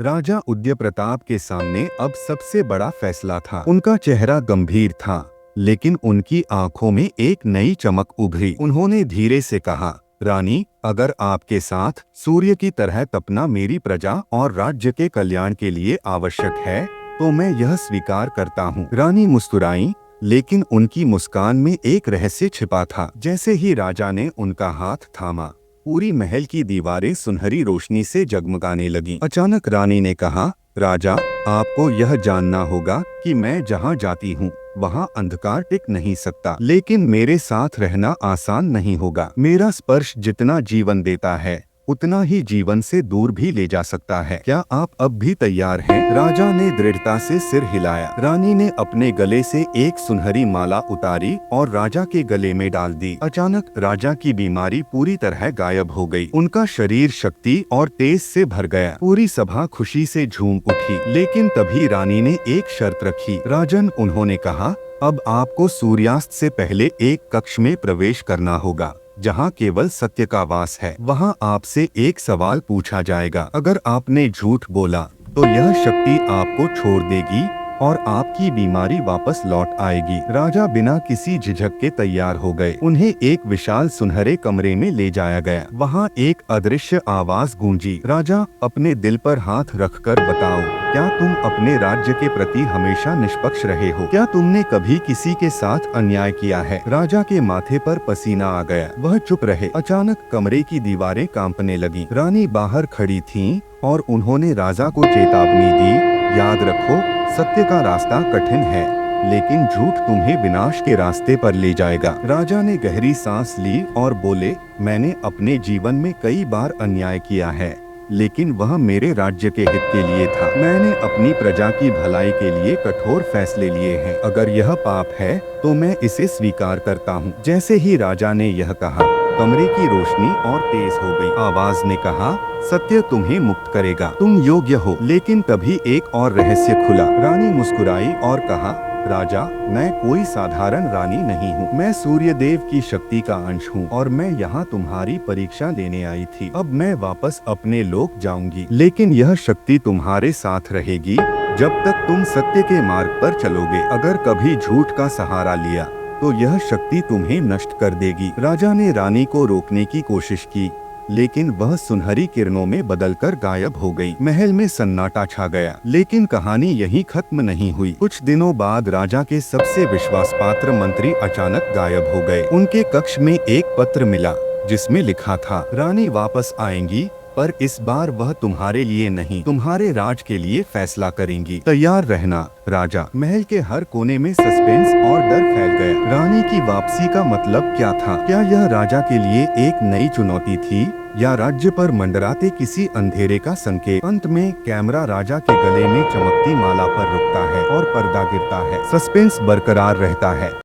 राजा उदयप्रताप के सामने अब सबसे बड़ा फैसला था। उनका चेहरा गंभीर था, लेकिन उनकी आंखों में एक नई चमक उभरी। उन्होंने धीरे से कहा, रानी, अगर आपके साथ सूर्य की तरह तपना मेरी प्रजा और राज्य के कल्याण के लिए आवश्यक है, तो मैं यह स्वीकार करता हूँ। रानी मुस्कुराई, लेकिन उनकी मुस्कान में एक रहस्य छिपा था। जैसे ही राजा ने उनका हाथ थामा, पूरी महल की दीवारें सुनहरी रोशनी से जगमगाने लगीं। अचानक रानी ने कहा, राजा, आपको यह जानना होगा कि मैं जहाँ जाती हूँ वहाँ अंधकार टिक नहीं सकता, लेकिन मेरे साथ रहना आसान नहीं होगा। मेरा स्पर्श जितना जीवन देता है, उतना ही जीवन से दूर भी ले जा सकता है। क्या आप अब भी तैयार हैं? राजा ने दृढ़ता से सिर हिलाया। रानी ने अपने गले से एक सुनहरी माला उतारी और राजा के गले में डाल दी। अचानक राजा की बीमारी पूरी तरह गायब हो गई। उनका शरीर शक्ति और तेज से भर गया। पूरी सभा खुशी से झूम उठी। लेकिन तभी रानी ने एक शर्त रखी। राजन, उन्होंने कहा, अब आपको सूर्यास्त से पहले एक कक्ष में प्रवेश करना होगा, जहाँ केवल सत्य का वास है। वहाँ आपसे एक सवाल पूछा जाएगा। अगर आपने झूठ बोला तो यह शक्ति आपको छोड़ देगी और आपकी बीमारी वापस लौट आएगी। राजा बिना किसी झिझक के तैयार हो गए। उन्हें एक विशाल सुनहरे कमरे में ले जाया गया। वहाँ एक अदृश्य आवाज गूंजी, राजा, अपने दिल पर हाथ रखकर बताओ, क्या तुम अपने राज्य के प्रति हमेशा निष्पक्ष रहे हो? क्या तुमने कभी किसी के साथ अन्याय किया है? राजा के माथे पर पसीना आ गया। वह चुप रहे। अचानक कमरे की दीवारें कांपने लगीं। रानी बाहर खड़ी थीं और उन्होंने राजा को चेतावनी दी, याद रखो, सत्य का रास्ता कठिन है, लेकिन झूठ तुम्हें विनाश के रास्ते पर ले जाएगा। राजा ने गहरी सांस ली और बोले, मैंने अपने जीवन में कई बार अन्याय किया है, लेकिन वह मेरे राज्य के हित के लिए था। मैंने अपनी प्रजा की भलाई के लिए कठोर फैसले लिए हैं। अगर यह पाप है तो मैं इसे स्वीकार करता हूँ। जैसे ही राजा ने यह कहा, कमरे की रोशनी और तेज हो गई। आवाज ने कहा, सत्य तुम्हें मुक्त करेगा, तुम योग्य हो। लेकिन तभी एक और रहस्य खुला। रानी मुस्कुराई और कहा, राजा, मैं कोई साधारण रानी नहीं हूँ। मैं सूर्य देव की शक्ति का अंश हूँ और मैं यहाँ तुम्हारी परीक्षा लेने आई थी। अब मैं वापस अपने लोक जाऊंगी, लेकिन यह शक्ति तुम्हारे साथ रहेगी जब तक तुम सत्य के मार्ग पर चलोगे। अगर कभी झूठ का सहारा लिया तो यह शक्ति तुम्हें नष्ट कर देगी। राजा ने रानी को रोकने की कोशिश की, लेकिन वह सुनहरी किरणों में बदलकर गायब हो गई। महल में सन्नाटा छा गया। लेकिन कहानी यहीं खत्म नहीं हुई। कुछ दिनों बाद राजा के सबसे विश्वासपात्र मंत्री अचानक गायब हो गए। उनके कक्ष में एक पत्र मिला, जिसमें लिखा था, रानी वापस आएंगी, पर इस बार वह तुम्हारे लिए नहीं, तुम्हारे राज के लिए फैसला करेंगी। तैयार रहना। राजा। महल के हर कोने में सस्पेंस और डर फैल गया। रानी की वापसी का मतलब क्या था? क्या यह राजा के लिए एक नई चुनौती थी या राज्य पर मंडराते किसी अंधेरे का संकेत? अंत में कैमरा राजा के गले में चमकती माला पर रुकता है और पर्दा गिरता है। सस्पेंस बरकरार रहता है।